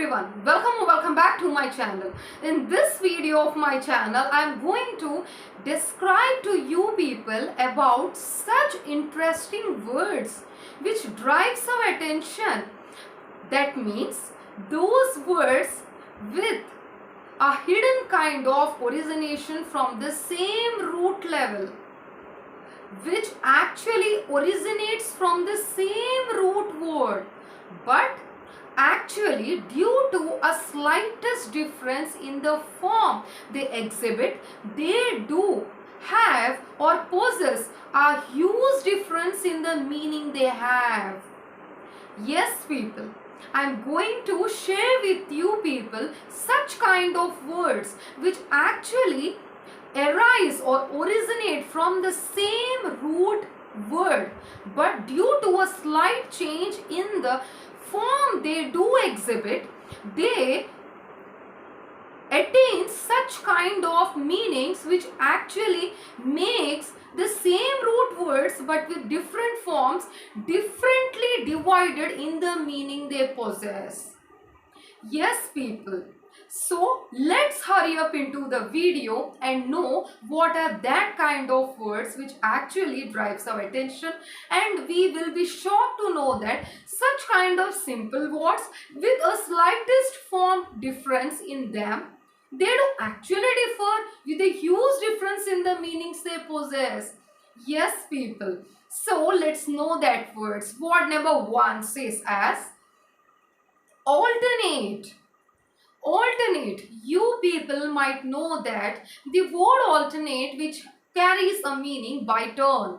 everyone, welcome or welcome back to my channel. In this video of my channel, I am going to describe to you people about such interesting words which drives our attention. That means those words with a hidden kind of origination from the same root level, which actually originates from the same root word, but actually due to a slightest difference in the form they exhibit, they do have or possess a huge difference in the meaning they have. Yes people, I am going to share with you people such kind of words which actually arise or originate from the same root word, but due to a slight change in the form they do exhibit, they attain such kind of meanings which actually makes the same root words but with different forms differently divided in the meaning they possess. Yes people, so let's hurry up into the video and know what are that kind of words which actually drives our attention, and we will be shocked to know that such kind of simple words with a slightest form difference in them, they do actually differ with a huge difference in the meanings they possess. Yes people, so let's know that words. Word number 1 says as alternate. Alternate. You people might know that the word alternate which carries a meaning by turn,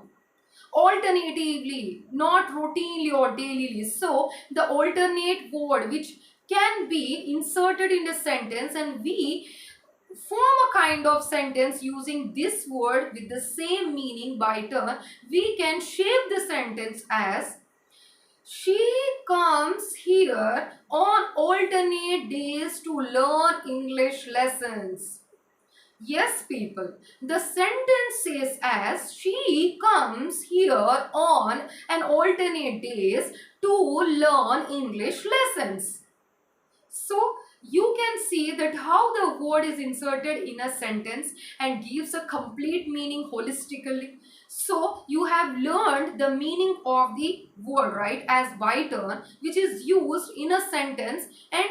alternatively, not routinely or daily. So the alternate word which can be inserted in a sentence and we form a kind of sentence using this word with the same meaning by turn, we can shape the sentence as she comes here on alternate days to learn English lessons. Yes people, the sentence says as she comes here on an alternate days to learn English lessons. So you can see that how the word is inserted in a sentence and gives a complete meaning holistically. So you have learned the meaning of the word, right, as by turn, which is used in a sentence and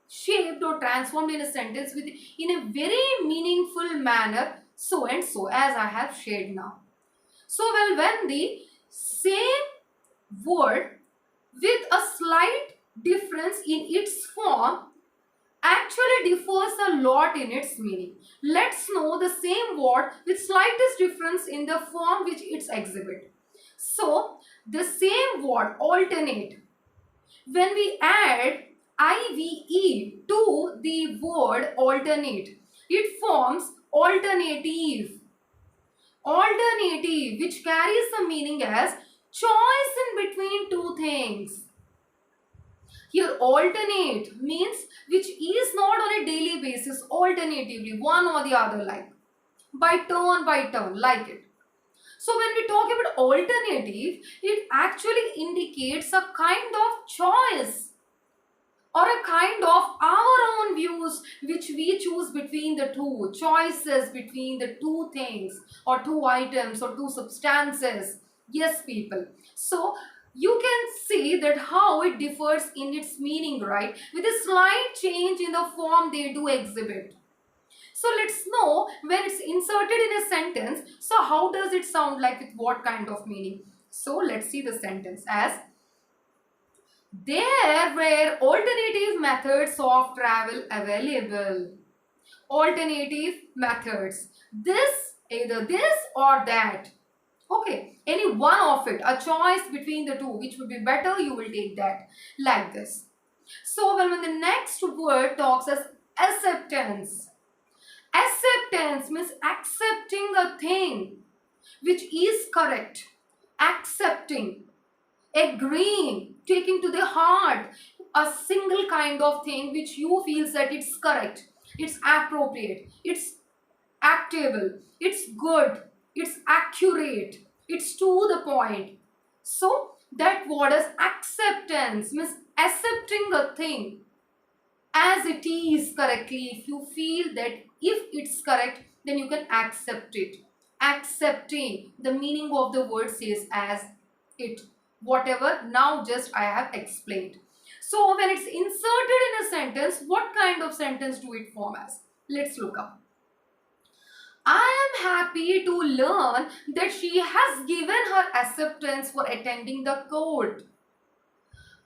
shaped or transformed in a sentence with in a very meaningful manner, so and so, as I have shared now. So well, when the same word with a slight difference in its form actually differs a lot in its meaning. Let's know the same word with slightest difference in the form which it's exhibit. So the same word alternate, when we add IVE to the word alternate, it forms alternative. Alternative, which carries the meaning as choice in between two things. Here alternate means which is not on a daily basis, alternatively, one or the other, like by turn, like it. So when we talk about alternative, it actually indicates a kind of choice or a kind of our own views which we choose between the two, choices between the two things or two items or two substances. Yes people, so you can see that how it differs in its meaning, right, with a slight change in the form they do exhibit. So let's know when it's inserted in a sentence, so how does it sound like, with what kind of meaning. So let's see the sentence as there were alternative methods of travel available. Alternative methods. This, either this or that. Okay, any one of it, a choice between the two, which would be better, you will take that, like this. So when the next word talks as acceptance. Acceptance means accepting a thing which is correct. Accepting, agreeing, taking to the heart a single kind of thing which you feels that it's correct, it's appropriate, it's actable, it's good, it's accurate, it's to the point. So that word is acceptance, means accepting a thing as it is correctly. If you feel that if it's correct, then you can accept it. Accepting, the meaning of the word says as it. Whatever now just I have explained. So when it's inserted in a sentence, what kind of sentence do it form as? Let's look up. I am happy to learn that she has given her acceptance for attending the court.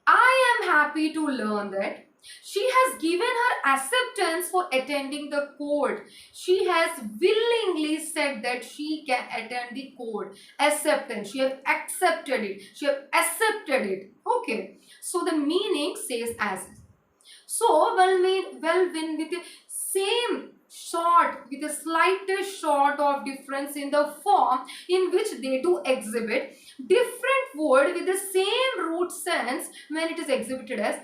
I am happy to learn that she has given her acceptance for attending the court. She has willingly said that she can attend the court. Acceptance. She has accepted it. She has accepted it. Okay. So the meaning says as. So when with the same short, with the slightest short of difference in the form in which they do exhibit, different word with the same root sense when it is exhibited as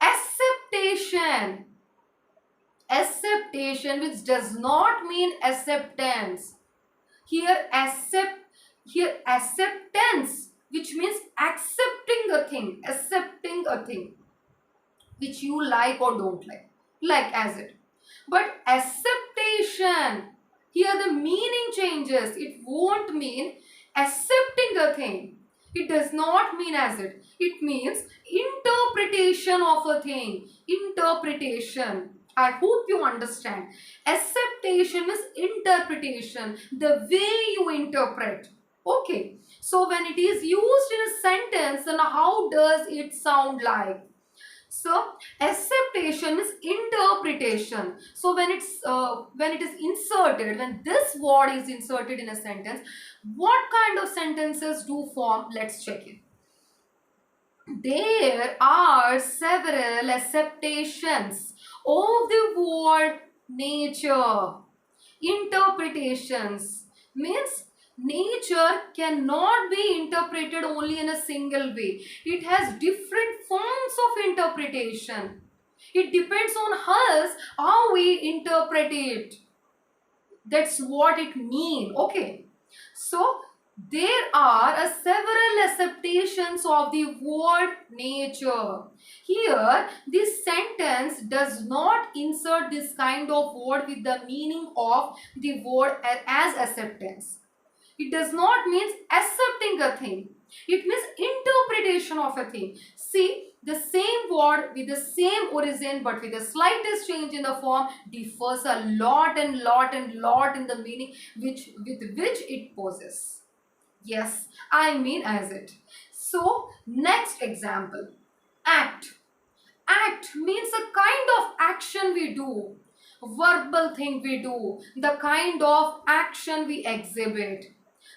acceptation. Acceptation, which does not mean acceptance. Here acceptance, which means accepting a thing, which you like or don't like as it. But acceptation, here the meaning changes. It won't mean accepting a thing. It does not mean as it. It means interpretation of a thing. Interpretation. I hope you understand. Acceptation is interpretation, the way you interpret. Okay. So when it is used in a sentence, then how does it sound like? So acceptation is interpretation. So when it is inserted, when this word is inserted in a sentence, what kind of sentences do form? Let's check it. There are several acceptations of the word nature. Interpretations means nature cannot be interpreted only in a single way. It has different forms of interpretation. It depends on us how we interpret it. That's what it means. Okay. So there are several acceptations of the word nature. Here, this sentence does not insert this kind of word with the meaning of the word as acceptance. It does not mean accepting a thing. It means interpretation of a thing. See, the same word with the same origin but with the slightest change in the form differs a lot in the meaning with which it possesses. Yes, I mean as it. So, next example. Act. Act means a kind of action we do. Verbal thing we do. The kind of action we exhibit.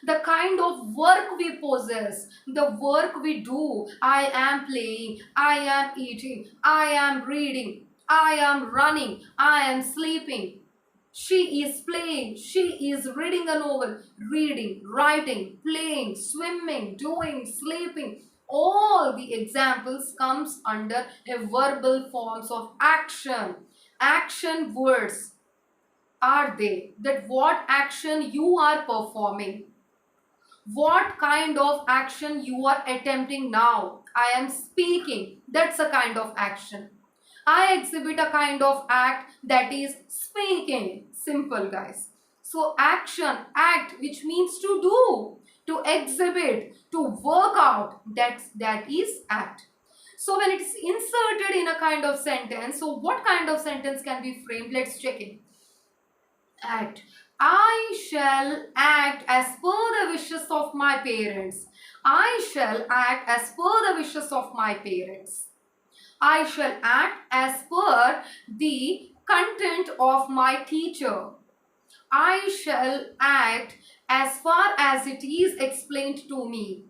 The kind of work we possess. The work we do. I am playing. I am eating. I am reading. I am running. I am sleeping. She is playing, she is reading a novel, reading, writing, playing, swimming, doing, sleeping. All the examples comes under a verbal forms of action. Action words are they? That what action you are performing. What kind of action you are attempting now. I am speaking. That's a kind of action. I exhibit a kind of act that is speaking. Simple, guys. So action, act, which means to do, to exhibit, to work out, that is act. So when it's inserted in a kind of sentence, so what kind of sentence can be framed? Let's check it. Act. I shall act as per the wishes of my parents. I shall act as per the wishes of my parents. I shall act as per the content of my teacher. I shall act as far as it is explained to me.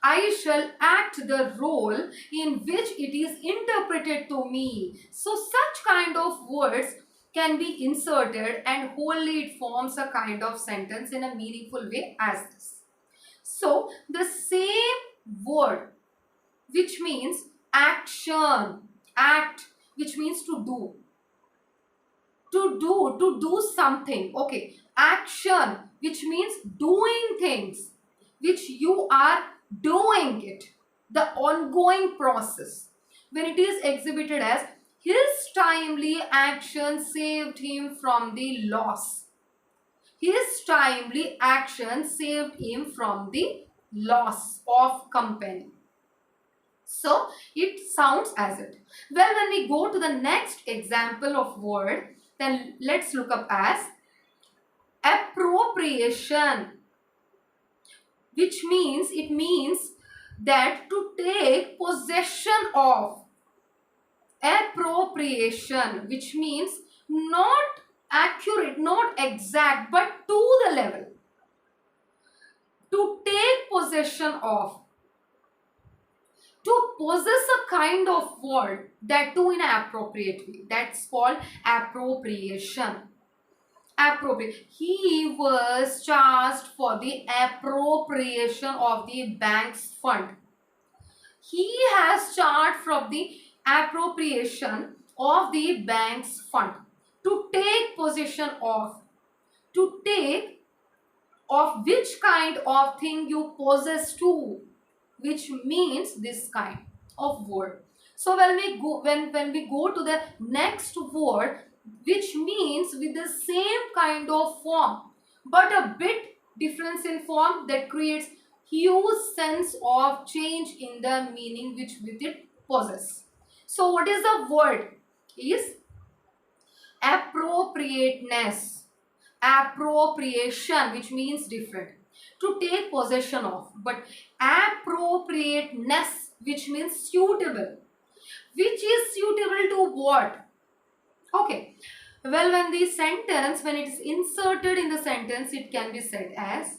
I shall act the role in which it is interpreted to me. So such kind of words can be inserted and wholly it forms a kind of sentence in a meaningful way as this. So the same word which means action, act, which means to do something. Okay, action, which means doing things, which you are doing it, the ongoing process. When it is exhibited as His timely action saved him from the loss. His timely action saved him from the loss of company. So it sounds as it. Well, when we go to the next example of word, then let's look up as appropriation, which means it means that to take possession of. Appropriation, which means not accurate, not exact, but to the level. To take possession of. To possess a kind of word, that too in an appropriate way. That's called appropriation. Appropriate. He was charged for the appropriation of the bank's fund. He has charged from the appropriation of the bank's fund. To take possession of. To take of which kind of thing you possess to, which means this kind of word. So when we go to the next word, which means with the same kind of form but a bit difference in form, that creates huge sense of change in the meaning which with it possess. So what is the word? Is appropriateness. Appropriation, which means different. To take possession of, but appropriateness, which means suitable. Which is suitable to what? Okay. Well, when the sentence, when it is inserted in the sentence, it can be said as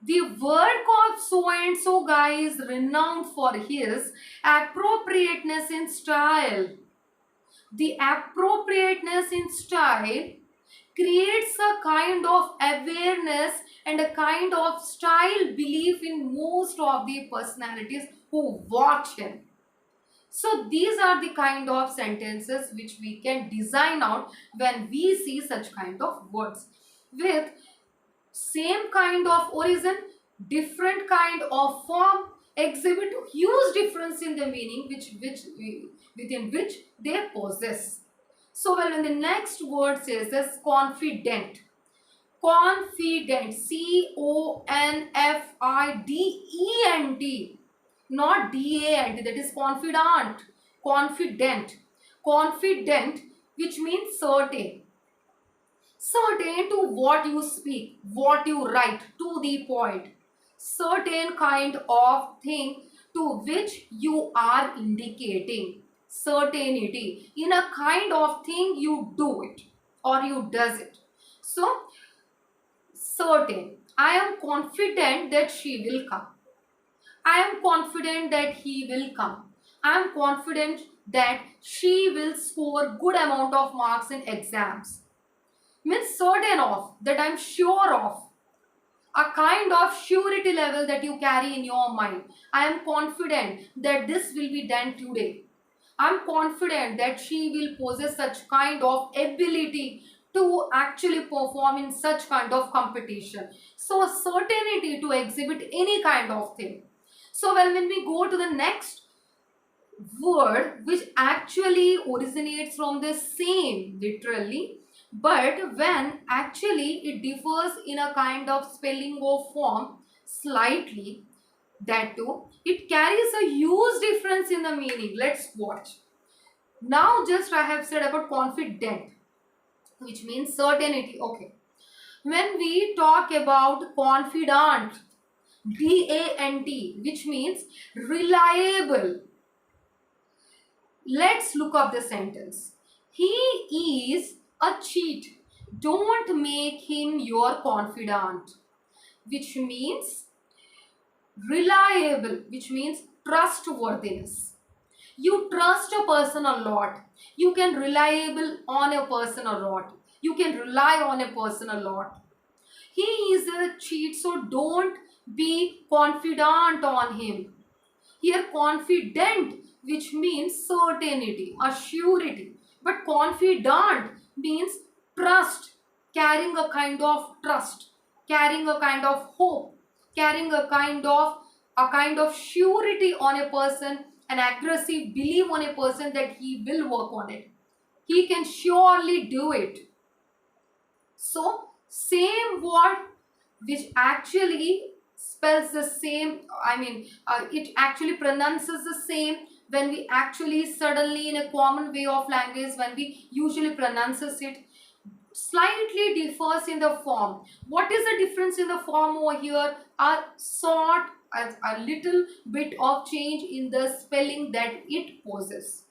the work of so and so guy is renowned for his appropriateness in style. The appropriateness in style creates a kind of awareness and a kind of style belief in most of the personalities who watch him. So these are the kind of sentences which we can design out when we see such kind of words with same kind of origin, different kind of form, exhibit huge difference in the meaning within which they possess. So well, when the next word says as confident. Confident, confident, not dant, that is confidant. Confident. Confident, which means certain. Certain to what you speak, what you write, to the point. Certain kind of thing to which you are indicating. Certainty. In a kind of thing you do it or you does it. So, certain. I am confident that she will come. I am confident that he will come. I am confident that she will score good amount of marks in exams. Means certain of, that I am sure of. A kind of surety level that you carry in your mind. I am confident that this will be done today. I am confident that she will possess such kind of ability to actually perform in such kind of competition. So a certainty to exhibit any kind of thing. So well, when we go to the next word, which actually originates from the same literally, but when actually it differs in a kind of spelling or form slightly, that too, it carries a huge difference in the meaning. Let's watch. Now just I have said about confident, which means certainty. Okay. When we talk about confidant, DANT, which means reliable. Let's look up the sentence. He is a cheat. Don't make him your confidant. Which means reliable, which means trustworthiness. You trust a person a lot. You can reliable on a person a lot. You can rely on a person a lot. He is a cheat, so don't be confidant on him. Here confident, which means certainty, a surety. But confidant means trust, carrying a kind of trust, carrying a kind of hope, carrying a kind of surety on a person an aggressive belief on a person that he will work on it. He can surely do it. So, same word which actually spells the same, it actually pronounces the same when we actually suddenly in a common way of language, when we usually pronounces it, slightly differs in the form. What is the difference in the form over here? A little bit of change in the spelling that it poses.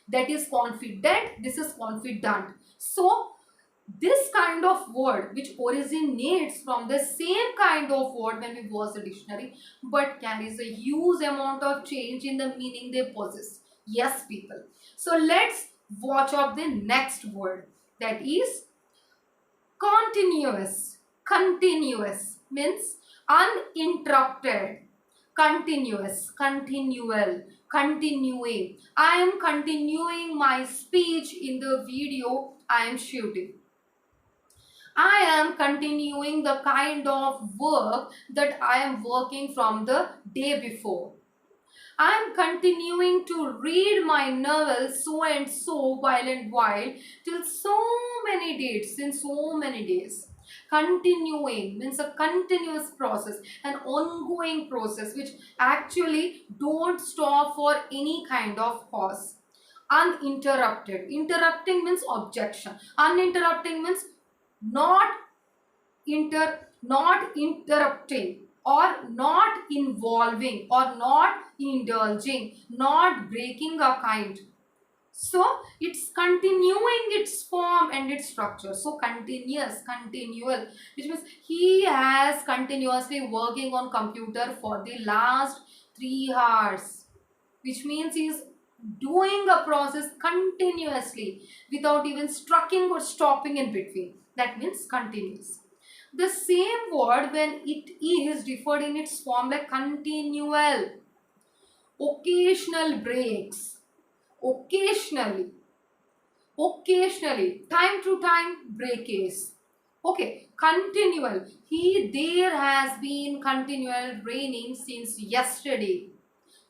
That is confident, this is confident. So this kind of word which originates from the same kind of word when we watch the dictionary, but carries a huge amount of change in the meaning they possess. Yes, people. So let's watch up the next word, that is continuous. Continuous means uninterrupted. Continuous, continual, continuing. I am continuing my speech in the video I am shooting. I am continuing the kind of work that I am working from the day before. I am continuing to read my novel so and so while and while till so many dates in so many days. Continuing means a continuous process, an ongoing process which actually don't stop for any kind of cause. Uninterrupted. Interrupting means objection. Uninterrupting means not not interrupting or not involving or not indulging, not breaking a kind. So it's continuing its form and its structure. So continuous, continual, which means he has continuously working on computer for the last 3 hours, which means he is doing a process continuously without even striking or stopping in between. That means continuous. The same word when it is referred in its form like continual, occasional breaks, occasionally, occasionally, time to time breakage. Okay, continual. There has been continual raining since yesterday.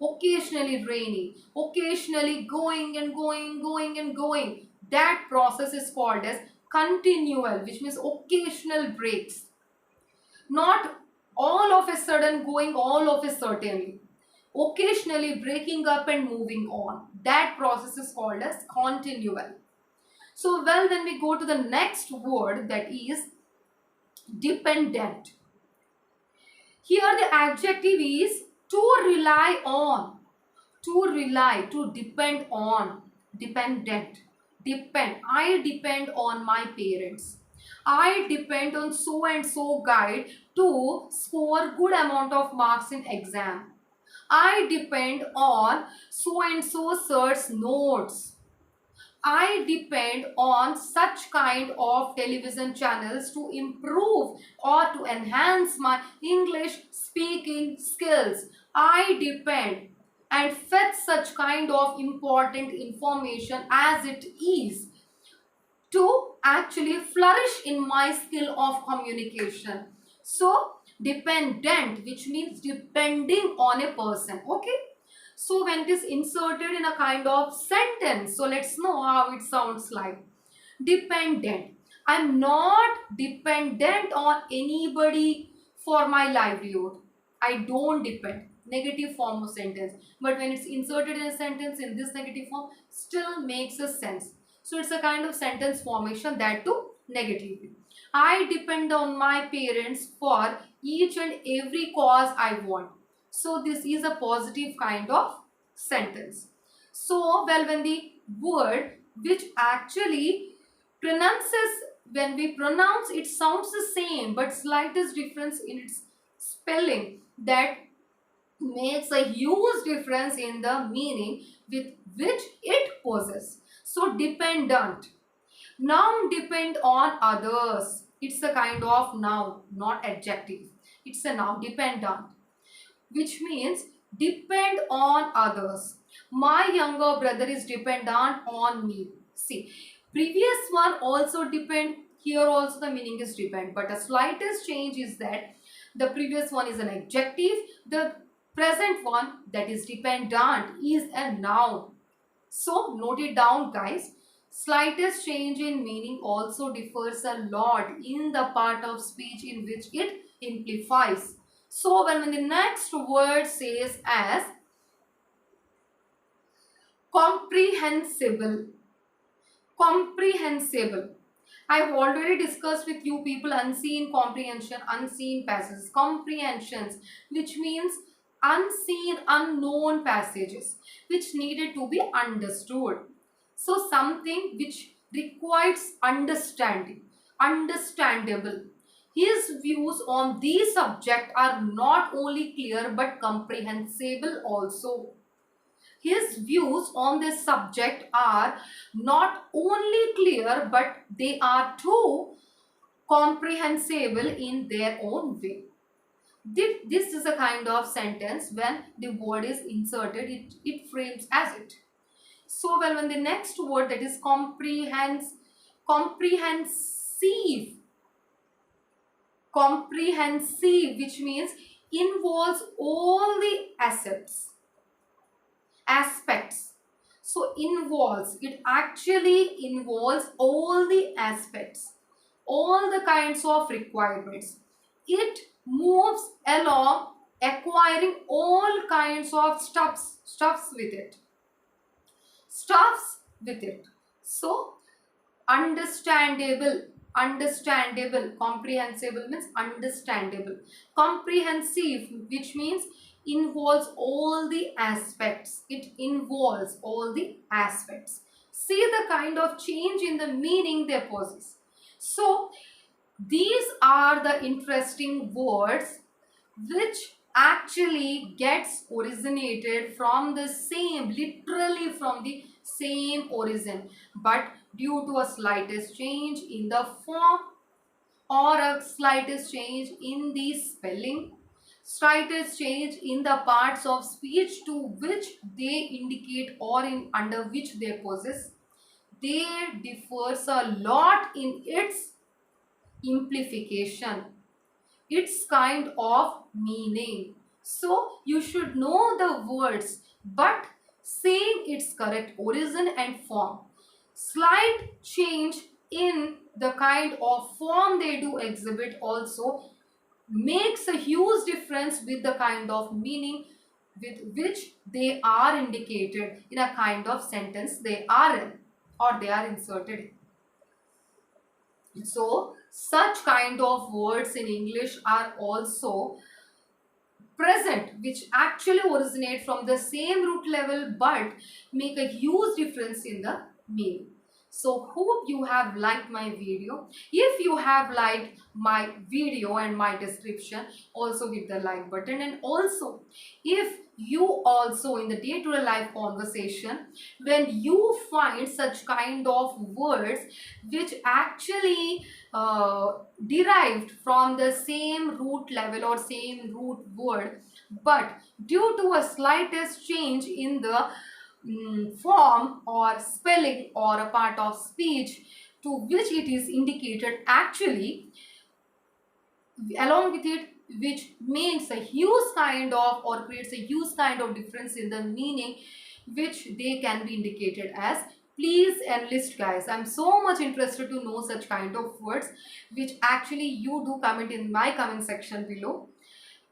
Occasionally raining, occasionally going and going, going and going. That process is called as continual, which means occasional breaks. Not all of a sudden going all of a certainly. Occasionally breaking up and moving on. That process is called as continual. So, well, when we go to the next word, that is dependent. Here the adjective is to rely on. To rely, to depend on. Dependent. Depend. I depend on my parents. I depend on so and so guide to score good amount of marks in exam. I depend on so and so sir's notes. I depend on such kind of television channels to improve or to enhance my English speaking skills. I depend and fetch such kind of important information as it is to actually flourish in my skill of communication. So, dependent, which means depending on a person. Okay. So when it is inserted in a kind of sentence, so let's know how it sounds like. Dependent. I'm not dependent on anybody for my livelihood. I don't depend. Negative form of sentence. But when it's inserted in a sentence in this negative form, still makes a sense. So it's a kind of sentence formation, that too negatively. I depend on my parents for each and every cause I want. So this is a positive kind of sentence. So, well, when the word which actually pronounces, when we pronounce, it sounds the same but slightest difference in its spelling, that makes a huge difference in the meaning with which it possesses. So, dependent. Noun depend on others. It's a kind of noun, not adjective. It's a noun, dependent, which means depend on others. My younger brother is dependent on me. See, previous one also depend. Here also the meaning is depend. But the slightest change is that the previous one is an adjective. The Present one, that is dependent, is a noun. So note it down, guys. Slightest change in meaning also differs a lot in the part of speech in which it implies. So when the next word says as comprehensible, comprehensible. I have already discussed with you people unseen comprehension, unseen passages, comprehensions, which means unseen, unknown passages which needed to be understood. So something which requires understanding, understandable. His views on the subject are not only clear but comprehensible also. His views on this subject are not only clear but they are too comprehensible in their own way. This is a kind of sentence when the word is inserted, it frames as it. So well, when the next word, that is comprehensive, comprehensive, which means involves all the aspects. So involves, it actually involves all the aspects, all the kinds of requirements. It moves along acquiring all kinds of stuffs with it. Stuffs with it. So understandable, understandable, comprehensible means understandable. Comprehensive, which means involves all the aspects, it involves all the aspects. See the kind of change in the meaning they possess. So these are the interesting words which actually gets originated from the same, literally from the same origin, but due to a slightest change in the form or a slightest change in the spelling, slightest change in the parts of speech to which they indicate or in under which they possess, they differs a lot in its implication, its kind of meaning. So you should know the words but saying its correct origin and form. Slight change in the kind of form they do exhibit also makes a huge difference with the kind of meaning with which they are indicated in a kind of sentence they are in or they are inserted in. So such kind of words in English are also present which actually originate from the same root level but make a huge difference in the meaning. So hope you have liked my video. If you have liked my video and my description, also hit the like button. And also if you also in the day-to-day life conversation, when you find such kind of words which actually derived from the same root level or same root word, but due to a slightest change in the form or spelling or a part of speech to which it is indicated, actually along with it, which makes a huge kind of or creates a huge kind of difference in the meaning which they can be indicated as, please enlist, guys. I'm so much interested to know such kind of words which actually you do comment in my comment section below.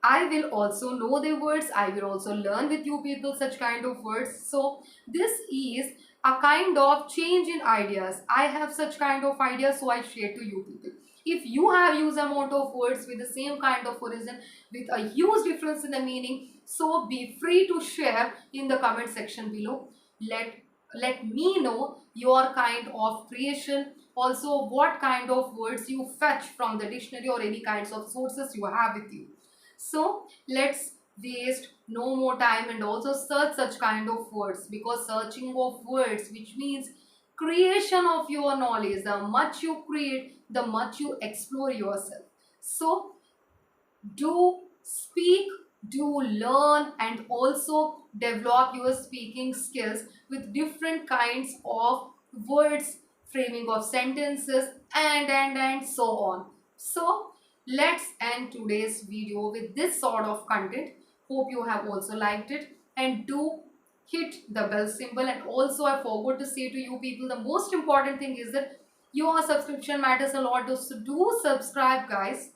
I will also know the words. I will also learn with you people such kind of words. So this is a kind of change in ideas. I have such kind of ideas, so I share to you people. If you have used amount of words with the same kind of origin with a huge difference in the meaning, so be free to share in the comment section below. Let me know your kind of creation. Also, what kind of words you fetch from the dictionary or any kinds of sources you have with you. So let's waste no more time and also search such kind of words, because searching of words, which means creation of your knowledge, the much you create, the much you explore yourself. So do speak, do learn, and also develop your speaking skills with different kinds of words, framing of sentences, and so on. So let's end today's video with this sort of content. Hope you have also liked it, and do hit the bell symbol. And also I forgot to say to you people, the most important thing is that your subscription matters a lot. So do subscribe guys.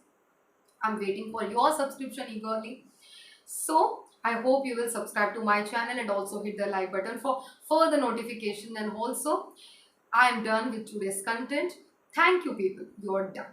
I'm waiting for your subscription eagerly. So I hope you will subscribe to my channel and also hit the like button for further notification. And also I am done with today's content. Thank you people. You are done.